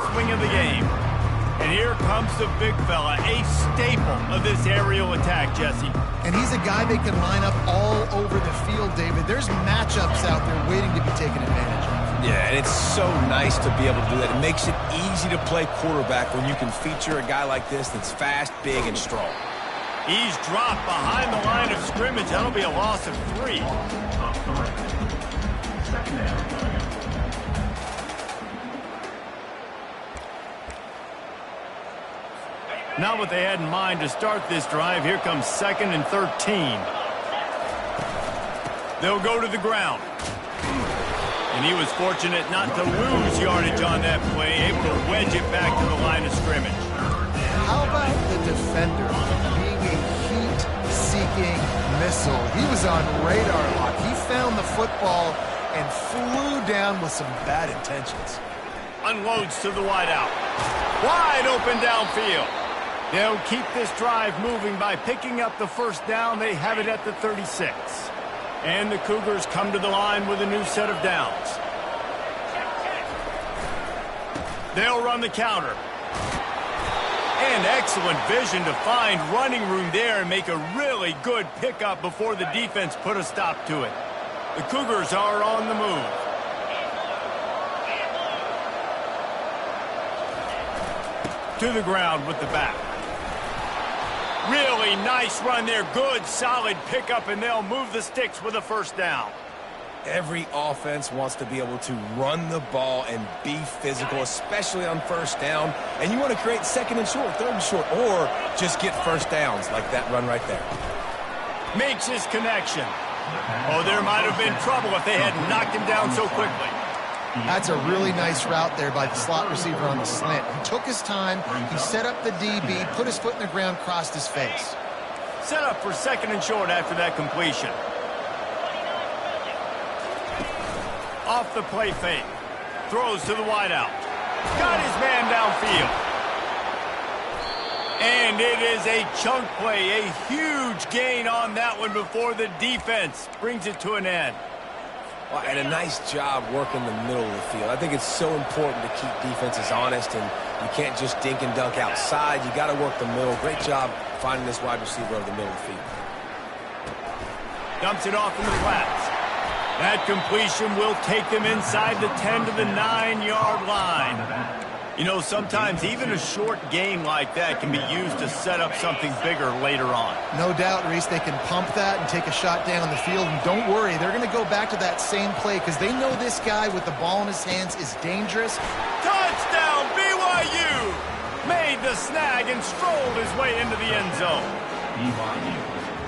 swing of the game. And here comes the big fella, a staple of this aerial attack, Jesse. And he's a guy they can line up all over the field, David. There's matchups out there waiting to be taken advantage of. Yeah, and it's so nice to be able to do that. It makes it easy to play quarterback when you can feature a guy like this that's fast, big, and strong. He's dropped behind the line of scrimmage. That'll be a loss of 3. Not what they had in mind to start this drive. Here comes 2nd and 13. They'll go to the ground. And he was fortunate not to lose yardage on that play, able to wedge it back to the line of scrimmage. How about the defender being a heat-seeking missile? He was on radar lock. He found the football and flew down with some bad intentions. Unloads to the wideout. Wide open downfield. They'll keep this drive moving by picking up the first down. They have it at the 36. And the Cougars come to the line with a new set of downs. They'll run the counter. And excellent vision to find running room there and make a really good pickup before the defense put a stop to it. The Cougars are on the move. To the ground with the back. Really nice run there. Good, solid pickup, and they'll move the sticks with a first down. Every offense wants to be able to run the ball and be physical, especially on first down. And you want to create 2nd and short, 3rd and short, or just get first downs like that run right there. Makes his connection. Oh, there might have been trouble if they hadn't knocked him down so quickly. That's a really nice route there by the slot receiver on the slant. He took his time, he set up the DB, put his foot in the ground, crossed his face. Set up for 2nd and short after that completion. Off the play fake. Throws to the wideout. Got his man downfield. And it is a chunk play, a huge gain on that one before the defense brings it to an end. Well, and a nice job working the middle of the field. I think it's so important to keep defenses honest, and you can't just dink and dunk outside. You got to work the middle. Great job finding this wide receiver over the middle of the field. Dumps it off in the flats. That completion will take them inside the 10 to the 9-yard line. You know, sometimes even a short game like that can be used to set up something bigger later on. No doubt, Reese, they can pump that and take a shot down the field. And don't worry, they're going to go back to that same play because they know this guy with the ball in his hands is dangerous. Touchdown, BYU! Made the snag and strolled his way into the end zone.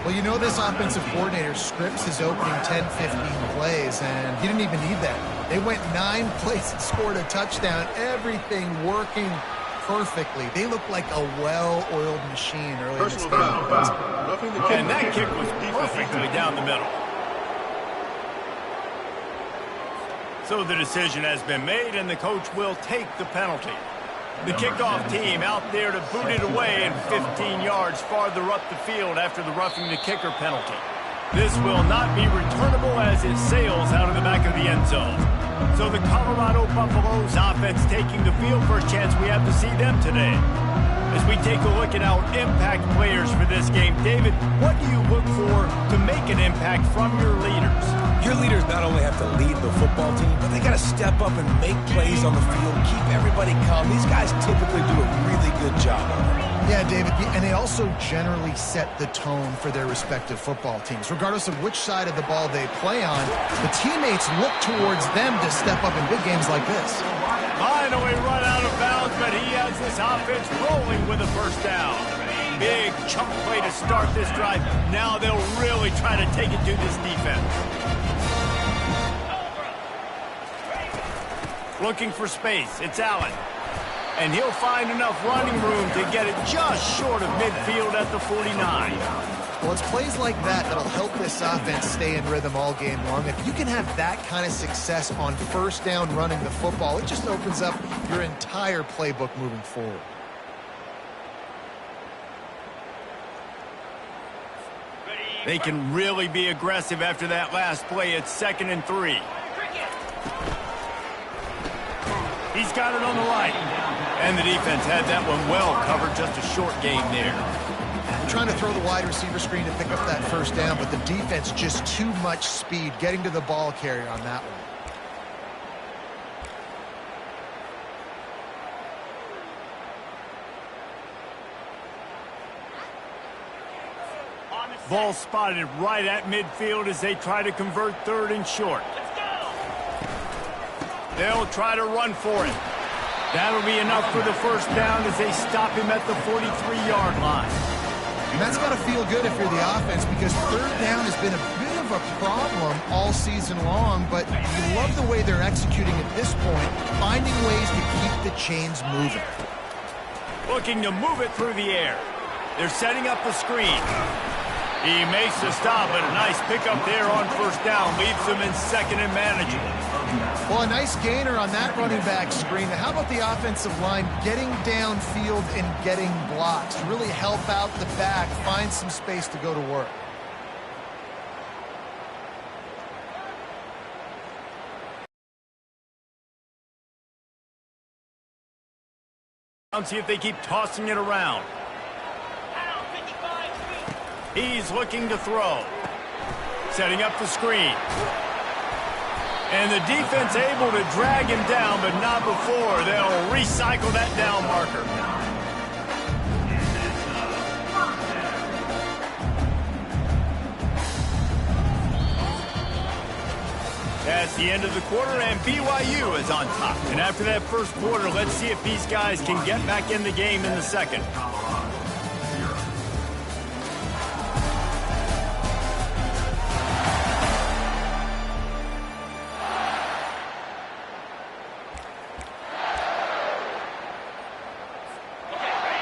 Well, you know this offensive coordinator scripts his opening 10, 15 plays, and he didn't even need that. They went 9 plays and scored a touchdown, everything working perfectly. They look like a well-oiled machine early in this game. And that kick was perfectly down the middle. So the decision has been made, and the coach will take the penalty. The kickoff team out there to boot it away and 15 yards farther up the field after the roughing the kicker penalty. This will not be returnable as it sails out of the back of the end zone. So the Colorado Buffaloes offense taking the field. First chance we have to see them today. As we take a look at our impact players for this game, David, what do you look for to make an impact from your leaders? Your leaders not only have to lead the football team, but they got to step up and make plays on the field, keep everybody calm. These guys typically do a really good job of it. Yeah, David, and they also generally set the tone for their respective football teams. Regardless of which side of the ball they play on, the teammates look towards them to step up in big games like this. Finally run out of bounds, but he has this offense rolling with a first down. Big chunk play to start this drive. Now they'll really try to take it to this defense. Looking for space. It's Allen. And he'll find enough running room to get it just short of midfield at the 49. Well, it's plays like that that'll help this offense stay in rhythm all game long. If you can have that kind of success on first down running the football, it just opens up your entire playbook moving forward. They can really be aggressive after that last play. It's 2nd and 3. He's got it on the right. And the defense had that one well covered, just a short game there. We're trying to throw the wide receiver screen to pick up that first down, but the defense just too much speed getting to the ball carrier on that one. Ball spotted right at midfield as they try to convert third and short. They'll try to run for it. That'll be enough for the first down as they stop him at the 43-yard line. And that's got to feel good if you're the offense, because third down has been a bit of a problem all season long, but you love the way they're executing at this point, finding ways to keep the chains moving. Looking to move it through the air. They're setting up the screen. He makes the stop, but a nice pickup there on first down. Leaves them in second and manageable. Well, a nice gainer on that running back screen. How about the offensive line getting downfield and getting blocks to really help out the back, find some space to go to work? See if they keep tossing it around. He's looking to throw. Setting up the screen. And the defense able to drag him down, but not before. They'll recycle that down marker. That's the end of the quarter, and BYU is on top. And after that first quarter, let's see if these guys can get back in the game in the second.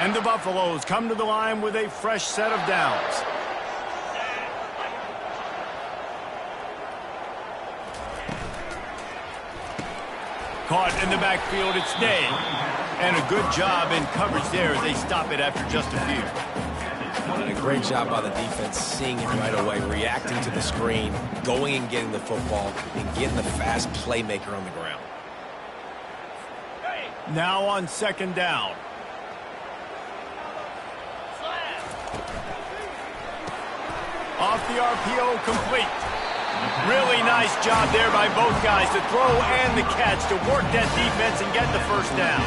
And the Buffaloes come to the line with a fresh set of downs. Caught in the backfield, it's Day. And a good job in coverage there as they stop it after just a few. And a great job by the defense, seeing it right away, reacting to the screen, going and getting the football, and getting the fast playmaker on the ground. Now on second down. Off the RPO, complete. Really nice job there by both guys to throw and the catch to work that defense and get the first down.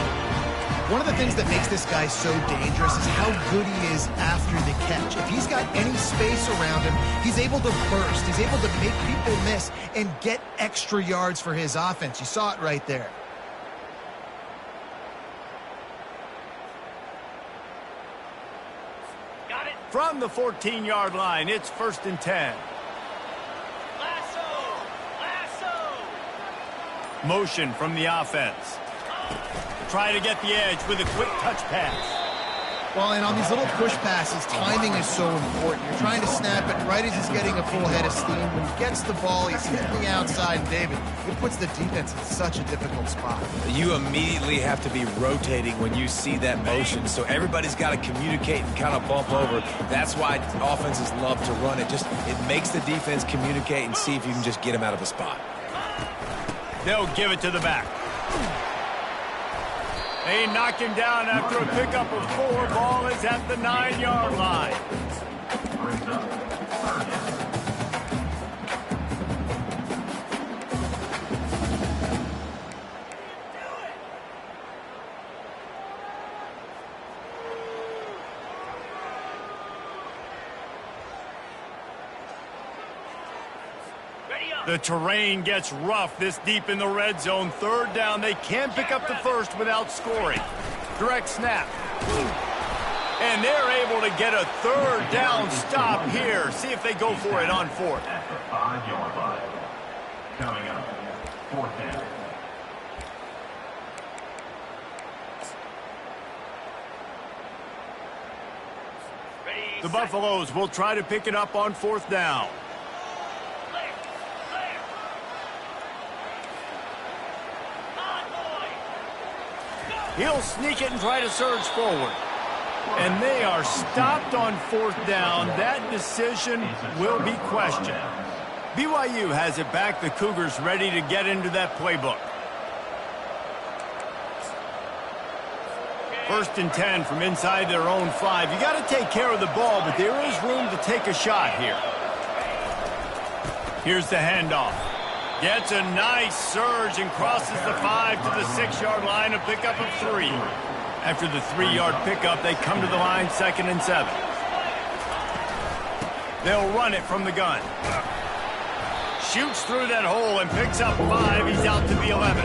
One of the things that makes this guy so dangerous is how good he is after the catch. If he's got any space around him, he's able to burst. He's able to make people miss and get extra yards for his offense. You saw it right there. From the 14-yard line, it's 1st and 10. Motion from the offense. Try to get the edge with a quick touch pass. Well, and on these little push passes, timing is so important. You're trying to snap it right as he's getting a full head of steam. When he gets the ball, he's hitting the outside, and David, it puts the defense in such a difficult spot. You immediately have to be rotating when you see that motion, so everybody's got to communicate and kind of bump over. That's why offenses love to run it. It makes the defense communicate and see if you can just get him out of a spot. They'll give it to the back. They knock him down after a pickup of 4. Ball is at the 9-yard line. The terrain gets rough this deep in the red zone. Third down. They can't pick up the first without scoring. Direct snap. And they're able to get a third down stop here. See if they go for it on 4th. At the 5-yard line. Coming up, 4th down. The Buffaloes will try to pick it up on 4th down. He'll sneak it and try to surge forward. And they are stopped on 4th down. That decision will be questioned. BYU has it back. The Cougars ready to get into that playbook. First and 10 from inside their own 5. You got to take care of the ball, but there is room to take a shot here. Here's the handoff. Gets a nice surge and crosses the 5 to the 6-yard line, a pickup of 3. After the 3-yard pickup, they come to the line 2nd and 7. They'll run it from the gun. Shoots through that hole and picks up 5. He's out to the 11.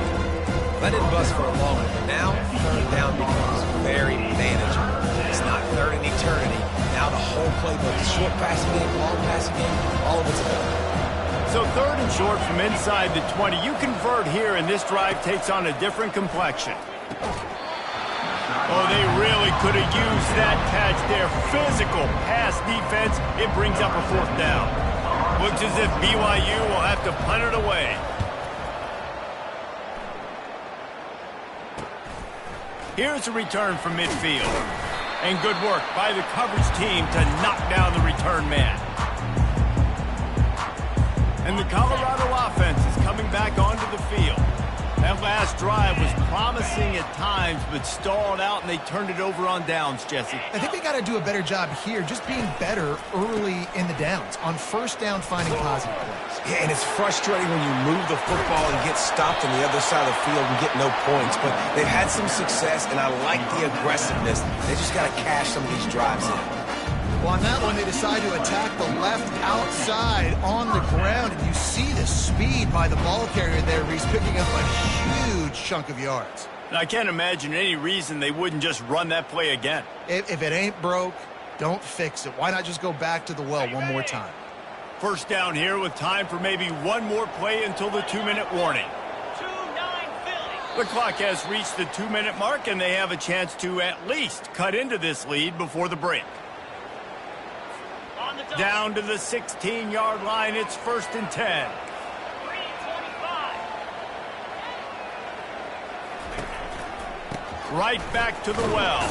That didn't bust for a long one, but now 3rd down becomes very manageable. It's not 3rd and eternity. Now the whole playbook, short passing game, long passing game, all of it's available. So 3rd and short from inside the 20. You convert here, and this drive takes on a different complexion. Oh, they really could have used that catch there. Physical pass defense. It brings up a 4th down. Looks as if BYU will have to punt it away. Here's a return from midfield. And good work by the coverage team to knock down the return man. And the Colorado offense is coming back onto the field. That last drive was promising at times, but stalled out, and they turned it over on downs, Jesse. I think they got to do a better job here, just being better early in the downs. On 1st down, finding positive plays. Yeah, and it's frustrating when you move the football and get stopped on the other side of the field and get no points. But they've had some success, and I like the aggressiveness. They just got to cash some of these drives in. Well, on that one, they decide to attack the left outside on the ground, and you see the speed by the ball carrier there. He's picking up a huge chunk of yards. I can't imagine any reason they wouldn't just run that play again. If it ain't broke, don't fix it. Why not just go back to the well one more time? 1st down here with time for maybe one more play until the 2-minute warning. The clock has reached the 2-minute mark, and they have a chance to at least cut into this lead before the break. Down to the 16-yard line, it's 1st and 10. Right back to the well.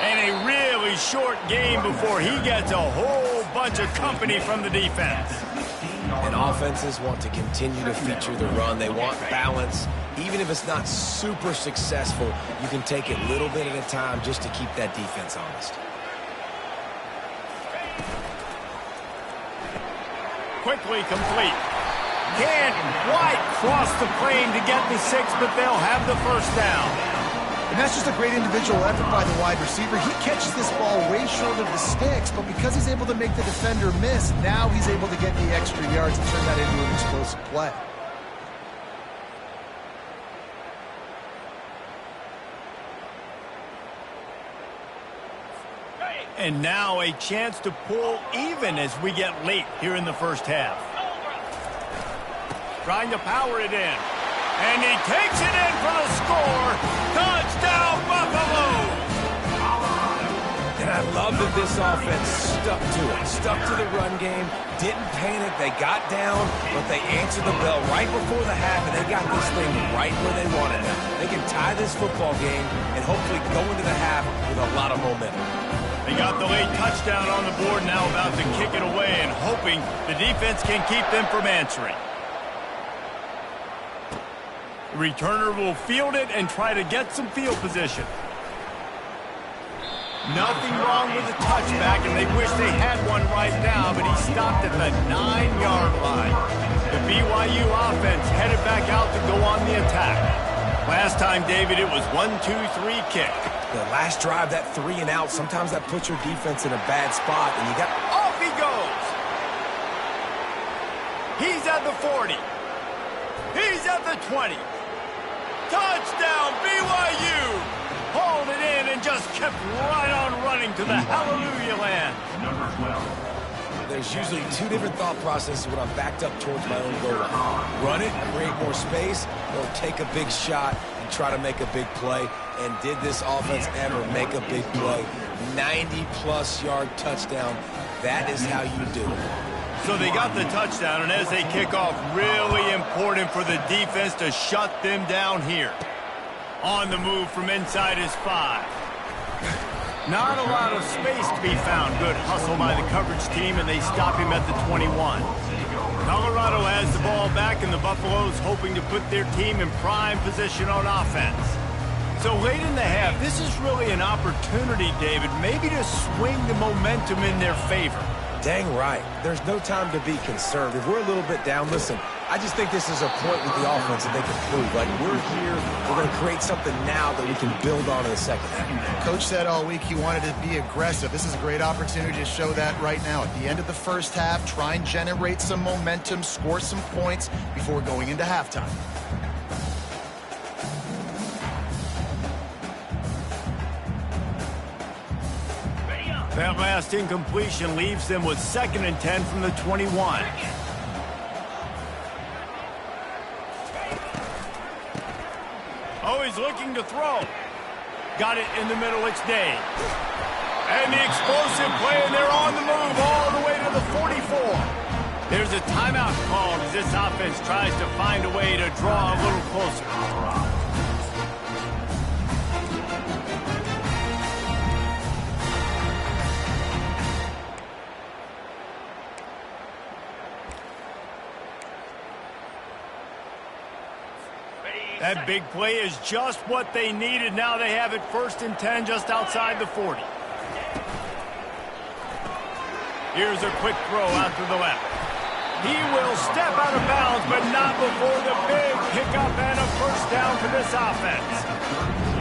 And a really short game before he gets a whole bunch of company from the defense. And offenses want to continue to feature the run. They want balance. Even if it's not super successful, you can take it a little bit at a time just to keep that defense honest. Quickly complete. Can't quite cross the plane to get the 6, but they'll have the 1st down. And that's just a great individual effort by the wide receiver. He catches this ball way short of the sticks, but because he's able to make the defender miss, now he's able to get the extra yards and turn that into an explosive play. And now a chance to pull even as we get late here in the 1st half. Trying to power it in. And he takes it in for the score. Touchdown, Buffalo! And I love that this offense stuck to it. Stuck to the run game. Didn't panic. They got down, but they answered the bell right before the half, and they got this thing right where they wanted it. They can tie this football game and hopefully go into the half with a lot of momentum. They got the late touchdown on the board, now about to kick it away and hoping the defense can keep them from answering. The returner will field it and try to get some field position. Nothing wrong with the touchback, and they wish they had one right now, but he stopped at the 9-yard line. The BYU offense headed back out to go on the attack. Last time, David, it was 1-2-3 kick. The last drive, that 3 and out, sometimes that puts your defense in a bad spot, and you got... Off he goes! He's at the 40. He's at the 20. Touchdown, BYU! Hauled it in and just kept right on running to the hallelujah land. Number 12. There's usually 2 different thought processes when I'm backed up towards my own goal line. Run it, create more space, or take a big shot and try to make a big play. And did this offense ever make a big play? 90-plus yard touchdown. That is how you do it. So they got the touchdown, and as they kick off, really important for the defense to shut them down here. On the move from inside his 5. Not a lot of space to be found. Good hustle by the coverage team, and they stop him at the 21. Colorado has the ball back, and the Buffaloes hoping to put their team in prime position on offense. So late in the half, this is really an opportunity, David, maybe to swing the momentum in their favor. Dang right. There's no time to be conservative. We're a little bit down. Listen, I just think this is a point with the offense that they can prove. Like, we're here, we're going to create something now that we can build on in the second half. Coach said all week he wanted to be aggressive. This is a great opportunity to show that right now. At the end of the first half, try and generate some momentum, score some points before going into halftime. That last incompletion leaves them with 2nd and 10 from the 21. Oh, he's looking to throw. Got it in the middle, it's Day. And the explosive play, and they're on the move all the way to the 44. There's a timeout called as this offense tries to find a way to draw a little closer. That big play is just what they needed. Now they have it 1st and 10 just outside the 40. Here's a quick throw out to the left. He will step out of bounds, but not before the big pickup and a 1st down for this offense.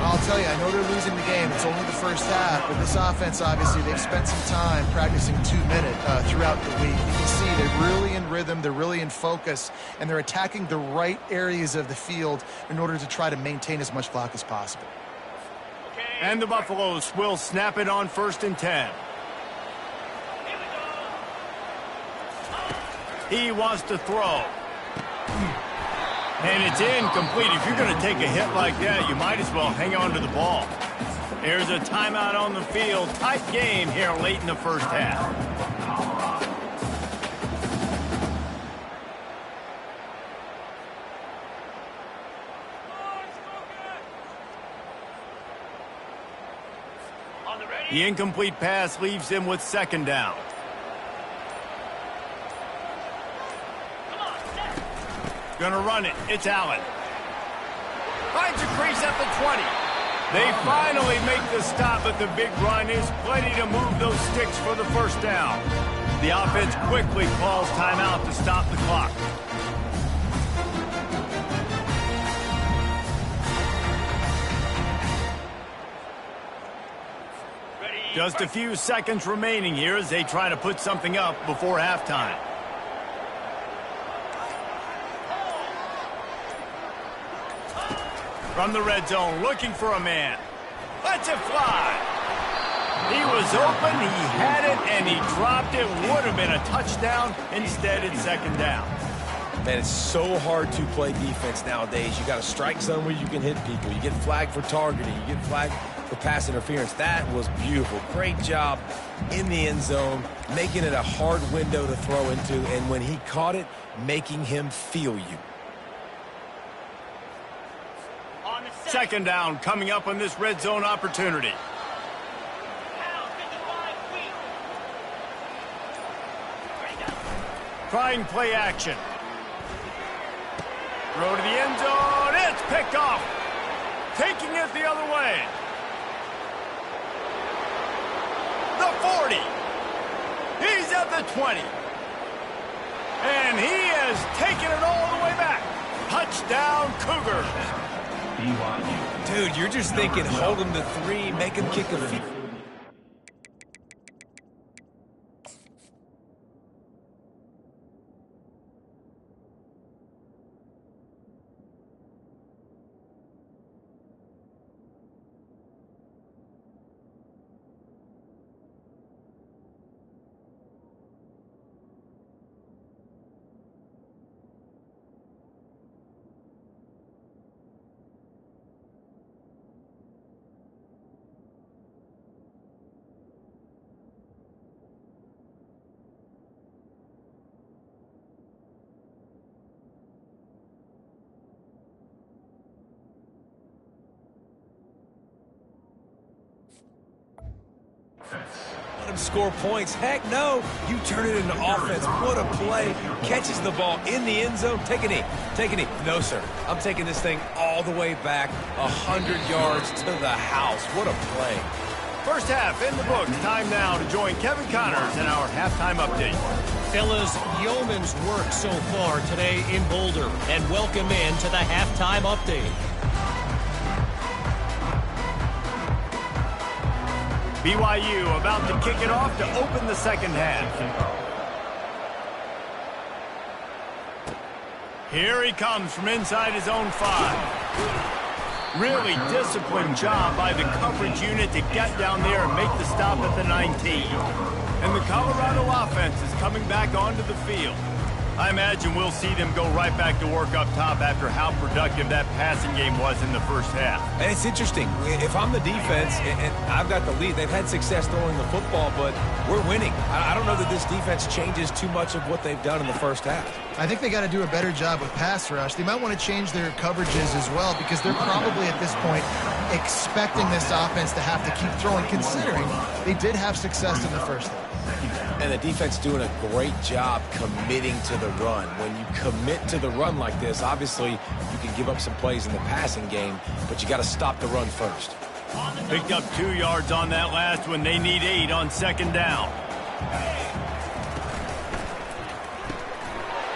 I'll tell you, I know they're losing the game. It's only the first half, but this offense, obviously, they've spent some time practicing 2-minute throughout the week. You can see they're really in rhythm, they're really in focus, and they're attacking the right areas of the field in order to try to maintain as much clock as possible. And the Buffaloes will snap it on 1st and 10. He wants to throw. And it's incomplete. If you're going to take a hit like that, you might as well hang on to the ball. There's a timeout on the field. Tight game here late in the first half. The incomplete pass leaves him with 2nd down. Gonna run it. It's Allen. Finds a crease at the 20. They finally make the stop, but the big run is plenty to move those sticks for the 1st down. The offense quickly calls timeout to stop the clock. Just a few seconds remaining here as they try to put something up before halftime. From the red zone, looking for a man. Lets it fly. He was open, he had it, and he dropped it. Would have been a touchdown. Instead, it's 2nd down. Man, it's so hard to play defense nowadays. You got a strike zone where you can hit people. You get flagged for targeting. You get flagged for pass interference. That was beautiful. Great job in the end zone, making it a hard window to throw into, and when he caught it, making him feel you. 2nd down coming up on this red zone opportunity. Trying play action. Throw to the end zone. It's picked off. Taking it the other way. The 40. He's at the 20. And he has taken it all the way back. Touchdown, Cougars. Dude, you're just thinking, hold him to 3, make him kick a field. him score points. Heck no. You turn it into offense. What a play. Catches the ball in the end zone. Take a knee. Take a knee. No, sir. I'm taking this thing all the way back 100 yards to the house. What a play. First half in the books. Time now to join Kevin Connors in our halftime update. Fellas, yeoman's work so far today in Boulder. And welcome in to the halftime update. BYU about to kick it off to open the second half. Here he comes from inside his own 5. Really disciplined job by the coverage unit to get down there and make the stop at the 19. And the Colorado offense is coming back onto the field. I imagine we'll see them go right back to work up top after how productive that passing game was in the first half. And it's interesting. If I'm the defense and I've got the lead, they've had success throwing the football, but we're winning. I don't know that this defense changes too much of what they've done in the first half. I think they got to do a better job with pass rush. They might want to change their coverages as well because they're probably at this point expecting this offense to have to keep throwing, considering they did have success in the first half. And the defense doing a great job committing to the run. When you commit to the run like this, obviously you can give up some plays in the passing game, but you got to stop the run first. Picked up 2 yards on that last one. They need 8 on second down.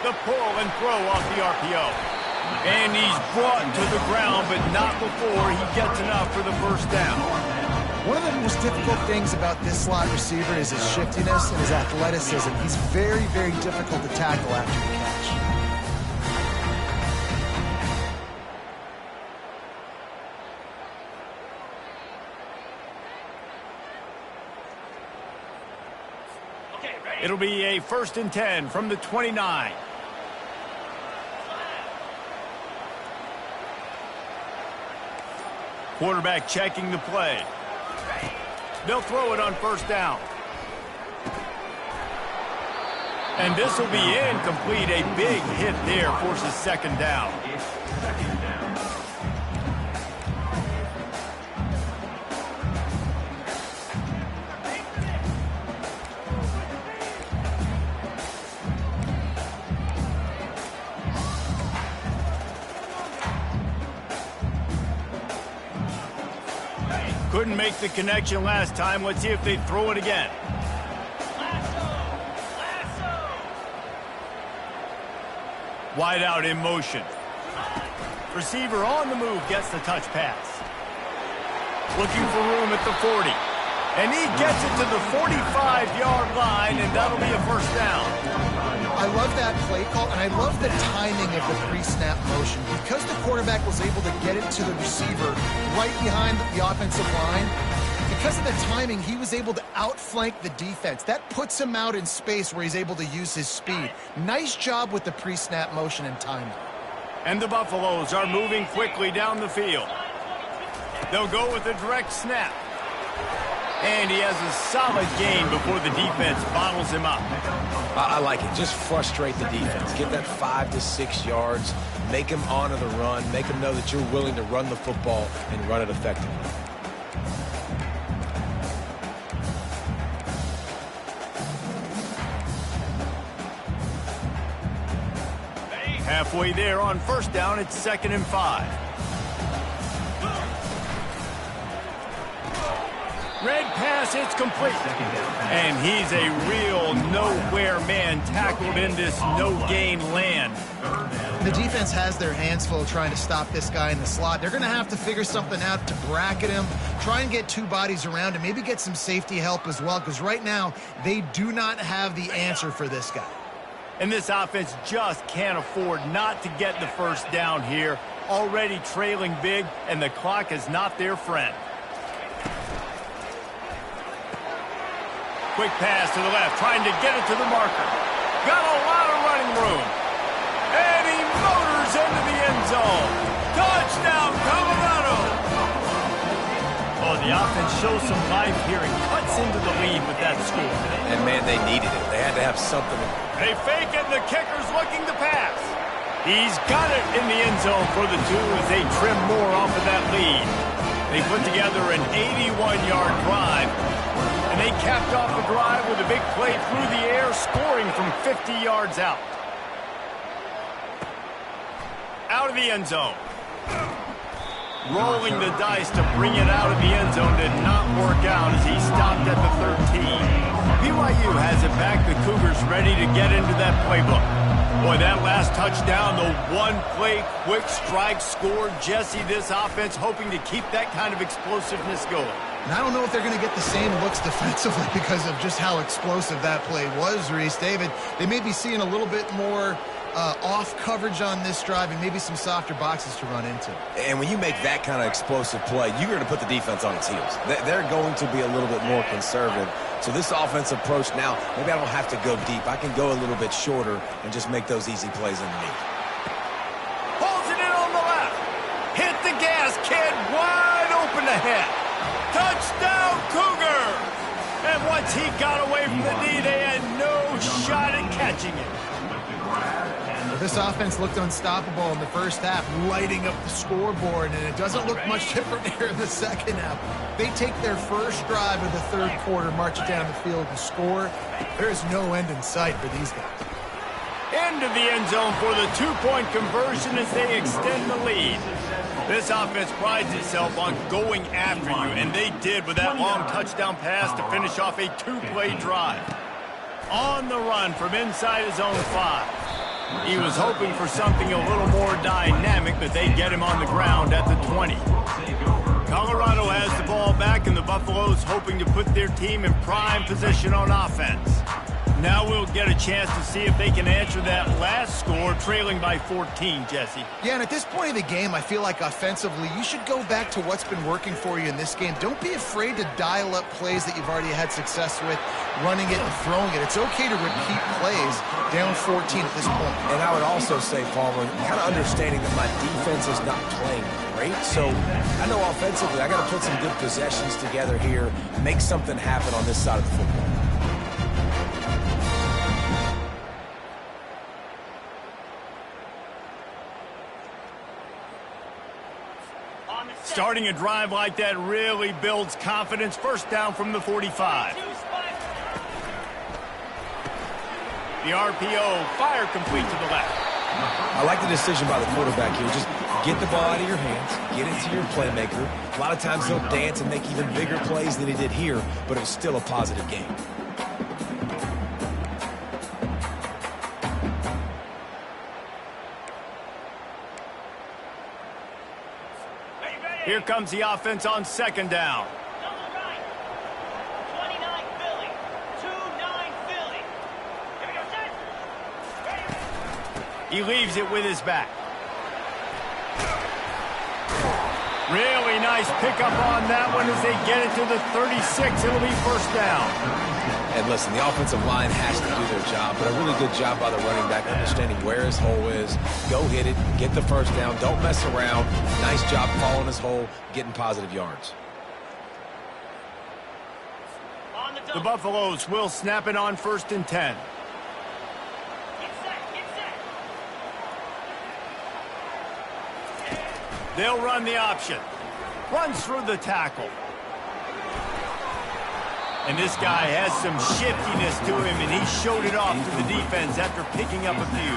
The pull and throw off the RPO. And he's brought to the ground, but not before he gets enough for the first down. One of the most difficult things about this slot receiver is his shiftiness and his athleticism. He's very, very difficult to tackle after the catch. It'll be a 1st and 10 from the 29. Quarterback checking the play. They'll throw it on first down. And this will be incomplete. A big hit there forces second down. Couldn't make the connection last time. Let's see if they throw it again. Wide out in motion. Receiver on the move gets the touch pass. Looking for room at the 40. And he gets it to the 45-yard line, and that'll be a first down. I love that play call, and I love the timing of the pre-snap motion. Because the quarterback was able to get it to the receiver right behind the offensive line, because of the timing, he was able to outflank the defense. That puts him out in space where he's able to use his speed. Nice job with the pre-snap motion and timing. And the Buffaloes are moving quickly down the field. They'll go with a direct snap. And he has a solid gain before the defense bottles him up. I like it. Just frustrate the defense. Get that 5 to 6 yards. Make them honor the run. Make them know that you're willing to run the football and run it effectively. Halfway there on first down, it's 2nd and 5. Red pass, it's complete. And he's a real nowhere man tackled in this no-gain land. The defense has their hands full trying to stop this guy in the slot. They're going to have to figure something out to bracket him, try and get 2 bodies around him, maybe get some safety help as well, because right now they do not have the answer for this guy. And this offense just can't afford not to get the first down here. Already trailing big, and the clock is not their friend. Quick pass to the left, trying to get it to the marker. Got a lot of running room. And he motors into the end zone. Touchdown, Colorado! Oh, the offense shows some life here and cuts into the lead with that score. And, man, they needed it. They had to have something. They fake it, and the kicker's looking to pass. He's got it in the end zone for the 2 as they trim more off of that lead. They put together an 81-yard drive. And they capped off the drive with a big play through the air, scoring from 50 yards out. Out of the end zone. Rolling the dice to bring it out of the end zone did not work out as he stopped at the 13. BYU has it back. The Cougars ready to get into that playbook. Boy, that last touchdown, the one-play quick strike score. Jesse, this offense hoping to keep that kind of explosiveness going. And I don't know if they're going to get the same looks defensively because of just how explosive that play was, Reese. David, they may be seeing a little bit more off coverage on this drive and maybe some softer boxes to run into. And when you make that kind of explosive play, you're going to put the defense on its heels. They're going to be a little bit more conservative. So this offensive approach now, maybe I don't have to go deep. I can go a little bit shorter and just make those easy plays underneath. Pulls it in on the left. Hit the gas, kid. Wide open ahead. Touchdown, Cougar! And once he got away from the knee, they had no shot at catching it. This offense looked unstoppable in the first half, lighting up the scoreboard, and it doesn't look much different here in the second half. They take their first drive of the third quarter, march it down the field and score. There is no end in sight for these guys. Into the end zone for the two-point conversion as they extend the lead. This offense prides itself on going after you, and they did with that long touchdown pass to finish off a two-play drive. On the run from inside his own 5. He was hoping for something a little more dynamic, but they get him on the ground at the 20. Colorado has the ball back, and the Buffaloes hoping to put their team in prime position on offense. Now we'll get a chance to see if they can answer that last score, trailing by 14, Jesse. Yeah, and at this point of the game, I feel like offensively, you should go back to what's been working for you in this game. Don't be afraid to dial up plays that you've already had success with, running it and throwing it. It's okay to repeat plays down 14 at this point. And I would also say, Palmer, kind of understanding that my defense is not playing great. So I know offensively, I got to put some good possessions together here, make something happen on this side of the football. Starting a drive like that really builds confidence. First down from the 45. The RPO, fire complete to the left. I like the decision by the quarterback here. Just get the ball out of your hands, get it to your playmaker. A lot of times they'll dance and make even bigger plays than he did here, but it was still a positive game. Here comes the offense on second down. Right. 29 Philly. 2-9 Philly. Here we go, set. He leaves it with his back. Really nice pickup on that one as they get it to the 36. It'll be first down. And listen, the offensive line has to do their job, but a really good job by the running back understanding where his hole is. Go hit it, get the first down, don't mess around. Nice job following his hole, getting positive yards. The Buffaloes will snap it on 1st and 10. Get set, get set. They'll run the option. Runs through the tackle. And this guy has some shiftiness to him, and he showed it off to the defense after picking up a few.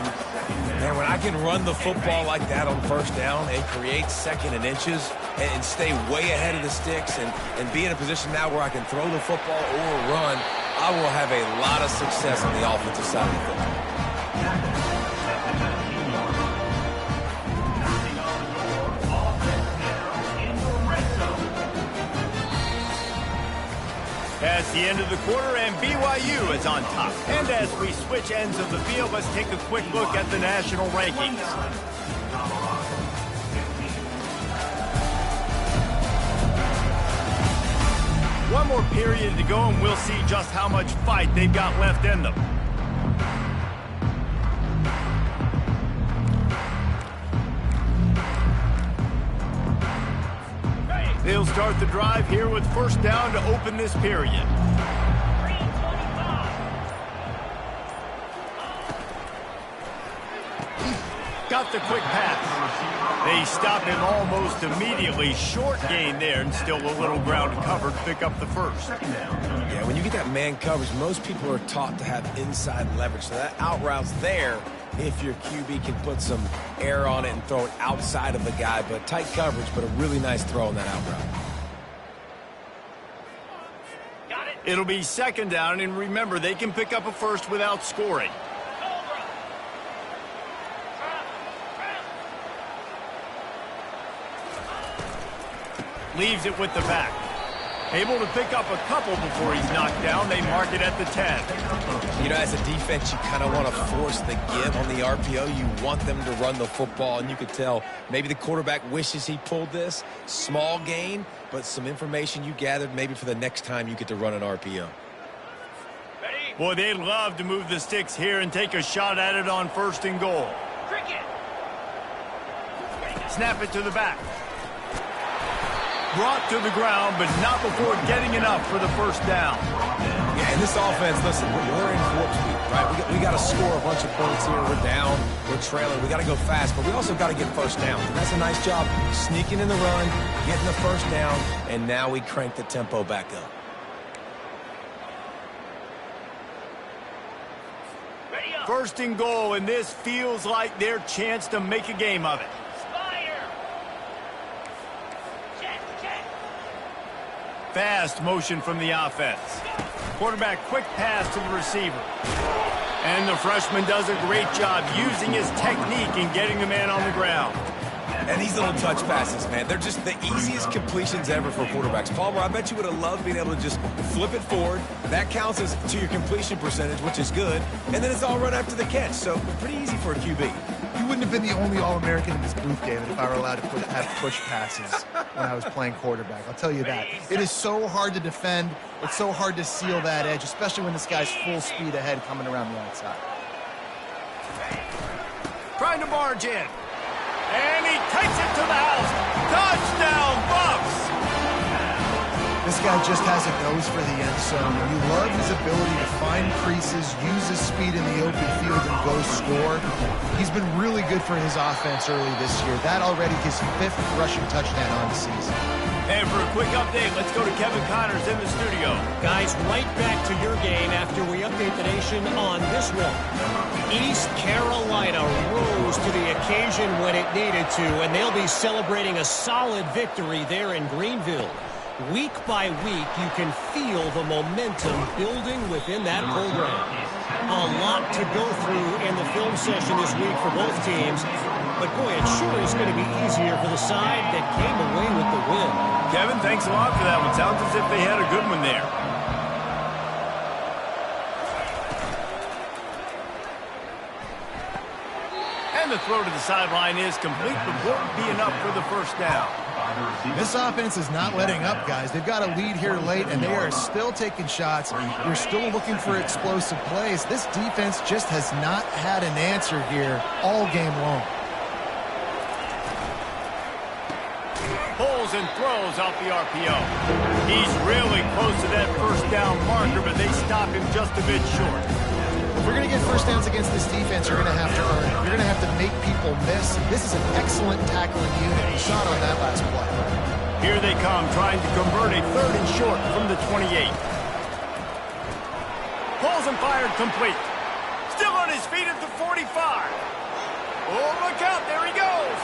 Man, when I can run the football like that on first down and create second and inches and stay way ahead of the sticks and be in a position now where I can throw the football or run, I will have a lot of success on the offensive side of the football. That's the end of the quarter, and BYU is on top. And as we switch ends of the field, let's take a quick look at the national rankings. One more period to go, and we'll see just how much fight they've got left in them. They'll start the drive here with first down to open this period. Got the quick pass. They stop him almost immediately. Short gain there, and still a little ground to cover to pick up the first. Yeah, when you get that man coverage, most people are taught to have inside leverage. So that out route's there if your QB can put some air on it and throw it outside of the guy. But tight coverage, but a really nice throw on that out route. Got it. It'll be second down, and remember, they can pick up a first without scoring. Cobra. Leaves it with the back. Able to pick up a couple before he's knocked down. They mark it at the 10. You know, as a defense, you kind of want to force the give on the RPO. You want them to run the football, and you could tell maybe the quarterback wishes he pulled this. Small gain, but some information you gathered maybe for the next time you get to run an RPO. Ready? Boy, they'd love to move the sticks here and take a shot at it on first and goal. Cricket. Snap it to the back. Brought to the ground, but not before getting enough for the first down. Yeah, and this offense, listen, we're in warp speed, right? We got to score a bunch of points here. We're down, we're trailing. We got to go fast, but we also got to get first down. And that's a nice job sneaking in the run, getting the first down, and now we crank the tempo back up. Ready up. First and goal, and this feels like their chance to make a game of it. Spire. Jet, jet. Fast motion from the offense. Quarterback quick pass to the receiver. And the freshman does a great job using his technique and getting the man on the ground. And these little touch passes, man, they're just the easiest completions ever for quarterbacks. Palmer, I bet you would have loved being able to just flip it forward. That counts as to your completion percentage, which is good. And then it's all run after the catch, so pretty easy for a QB. You wouldn't have been the only All-American in this booth, David, if I were allowed to have push passes when I was playing quarterback. I'll tell you that. It is so hard to defend. It's so hard to seal that edge, especially when this guy's full speed ahead coming around the outside. Trying to barge in. And he takes it to the house. Touchdown, Buffs! This guy just has a nose for the end zone. And you love his ability to find creases, use his speed in the open field, and go score. He's been really good for his offense early this year. That already his 5th rushing touchdown on the season. And for a quick update, let's go to Kevin Connors in the studio. Guys, right back to your game after we update the nation on this one. East Carolina rose to the occasion when it needed to, and they'll be celebrating a solid victory there in Greenville. Week by week, you can feel the momentum building within that program. A lot to go through in the film session this week for both teams, but boy, it sure is going to be easier for the side that came away with the win. Kevin, thanks a lot for that one. Sounds as if they had a good one there. And the throw to the sideline is complete, but won't be enough for the first down. This offense is not letting up, guys. They've got a lead here late, and they are still taking shots. They're still looking for explosive plays. This defense just has not had an answer here all game long. Pulls and throws off the RPO. He's really close to that first down marker, but they stop him just a bit short. If you're going to get first downs against this defense, you're going to have to earn it. You're going to have to make people miss. This is an excellent tackling unit. You saw it on that last play. Here they come, trying to convert a 3rd and short from the 28. Pulls and fired complete. Still on his feet at the 45. Oh, look out, there he goes.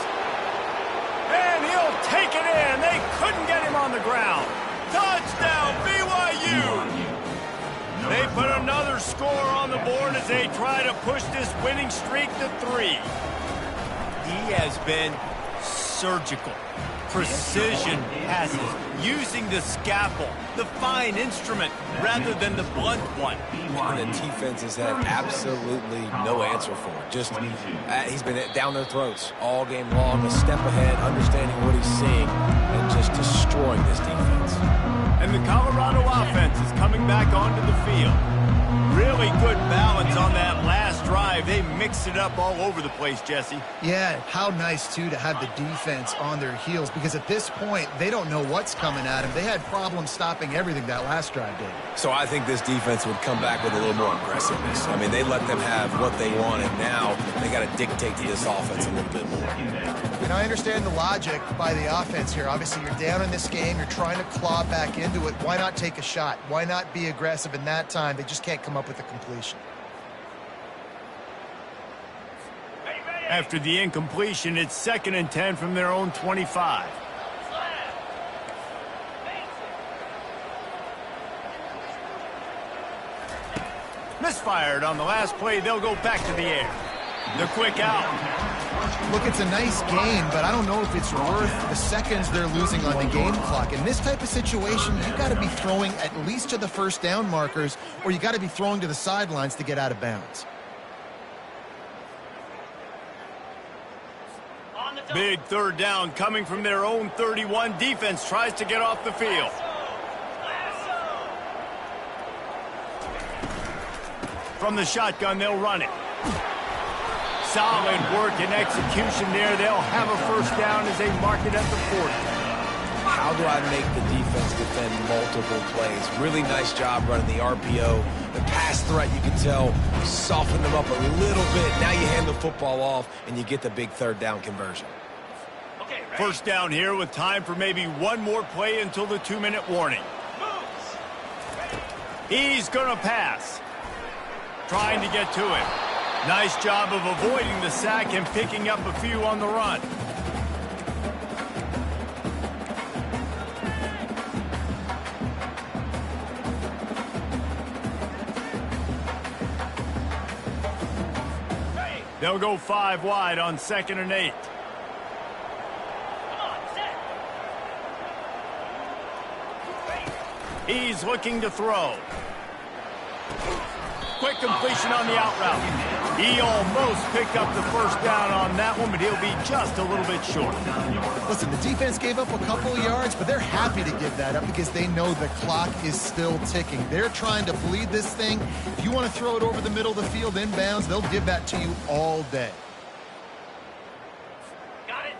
And he'll take it in. They couldn't get him on the ground. Touchdown, BYU. They put another score on the board as they try to push this winning streak to 3. He has been surgical. Precision passes, using the scalpel, the fine instrument, rather than the blunt one. And the defense has had absolutely no answer for it. Just, he's been down their throats all game long, a step ahead, understanding what he's seeing, and just destroying this defense. And the Colorado offense is coming back onto the field. Really good balance on that last drive. They mixed it up all over the place, Jesse. Yeah, how nice, too, to have the defense on their heels, because at this point, they don't know what's coming at them. They had problems stopping everything that last drive did. So I think this defense would come back with a little more aggressiveness. I mean, they let them have what they wanted. Now they got to dictate to this offense a little bit more. And I understand the logic by the offense here. Obviously, you're down in this game. You're trying to claw back into it. Why not take a shot? Why not be aggressive in that time? They just can't come up with a completion. After the incompletion, it's 2nd and 10 from their own 25. Misfired on the last play. They'll go back to the air. The quick out. Look, it's a nice gain, but I don't know if it's worth the seconds they're losing on the game clock. In this type of situation, you got to be throwing at least to the first down markers, or you got to be throwing to the sidelines to get out of bounds. Big 3rd down coming from their own 31. Defense tries to get off the field. From the shotgun, they'll run it. Solid work and execution there. They'll have a first down as they mark it at the 40. How do I make the defense defend multiple plays? Really nice job running the RPO. The pass threat, you can tell, soften them up a little bit. Now you hand the football off, and you get the big 3rd down conversion. First down here with time for maybe one more play until the 2-minute warning. He's going to pass. Trying to get to him. Nice job of avoiding the sack and picking up a few on the run. They'll go 5 wide on 2nd and 8. He's looking to throw. Quick completion on the out route. He almost picked up the first down on that one, but he'll be just a little bit short. Listen, the defense gave up a couple of yards, but they're happy to give that up because they know the clock is still ticking. They're trying to bleed this thing. If you want to throw it over the middle of the field inbounds, they'll give that to you all day.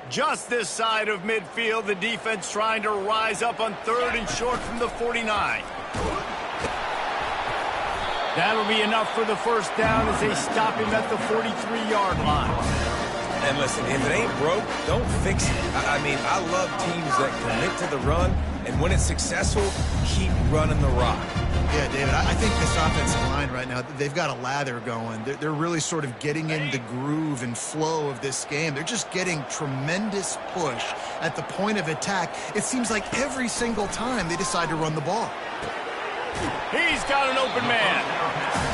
Just this side of midfield, the defense trying to rise up on 3rd and short from the 49. That'll be enough for the first down as they stop him at the 43-yard line. And listen, if it ain't broke, don't fix it. I mean, I love teams that commit to the run, and when it's successful, keep running the rock. Yeah, David, I think this offensive line right now, they've got a lather going. They're really sort of getting in the groove and flow of this game. They're just getting tremendous push at the point of attack. It seems like every single time they decide to run the ball. He's got an open man,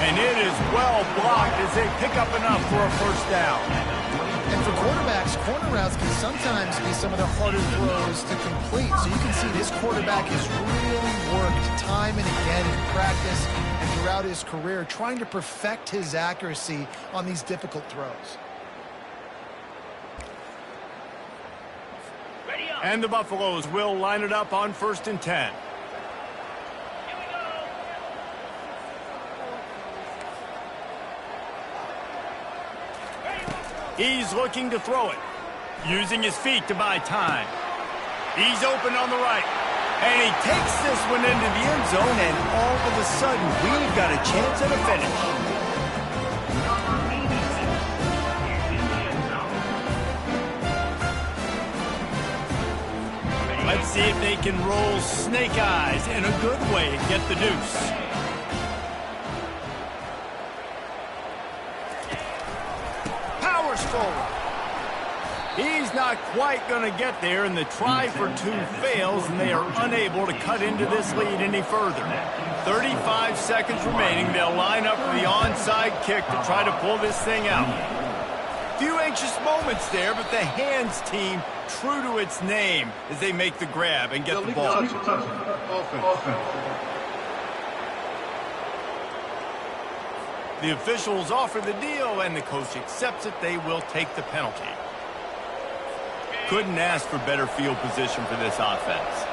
and it is well blocked as they pick up enough for a first down. And for quarterbacks, corner routes can sometimes be some of the harder throws to complete. So you can see this quarterback has really worked time and again in practice and throughout his career trying to perfect his accuracy on these difficult throws. And the Buffaloes will line it up on 1st and 10. He's looking to throw it, using his feet to buy time. He's open on the right, and he takes this one into the end zone, and all of a sudden, we've got a chance at a finish. Let's see if they can roll snake eyes in a good way and get the deuce. Forward. He's not quite going to get there, and the try for 2 fails, and they are unable to cut into this lead any further. 35 seconds remaining. They'll line up for the onside kick to try to pull this thing out. Few anxious moments there, but the hands team true to its name as they make the grab and get the ball. The officials offer the deal, and the coach accepts it. They will take the penalty. Couldn't ask for better field position for this offense.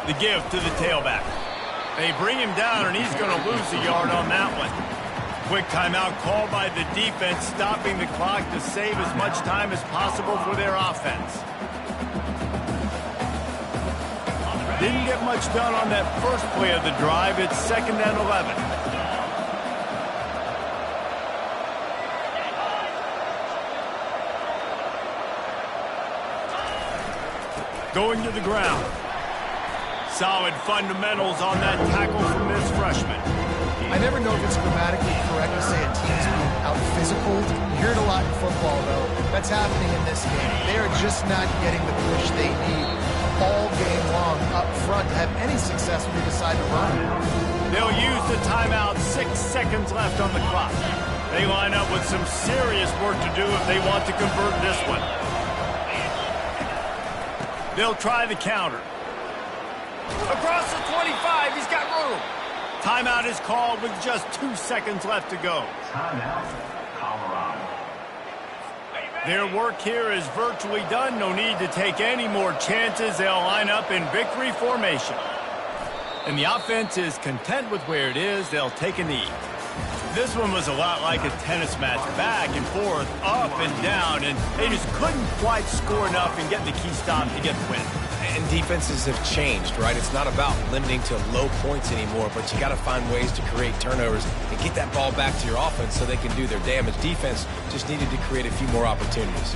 The give to the tailback. They bring him down, and he's going to lose a yard on that one. Quick timeout called by the defense, stopping the clock to save as much time as possible for their offense. Didn't get much done on that first play of the drive. It's 2nd and 11. Going to the ground. Solid fundamentals on that tackle from this freshman. I never know if it's grammatically correct to say a team's being out-physicaled. You hear it a lot in football, though. That's happening in this game. They are just not getting the push they need all game long up front to have any success when they decide to run. They'll use the timeout, 6 seconds left on the clock. They line up with some serious work to do if they want to convert this one. They'll try the counter. Across the 25, he's got room. Timeout is called with just 2 seconds left to go. Timeout, Colorado. Their work here is virtually done. No need to take any more chances. They'll line up in victory formation. And the offense is content with where it is. They'll take a knee. This one was a lot like a tennis match, back and forth, up and down, and they just couldn't quite score enough and get the key stop to get the win. And defenses have changed, right? It's not about limiting to low points anymore, but you got to find ways to create turnovers and get that ball back to your offense so they can do their damage. Defense just needed to create a few more opportunities.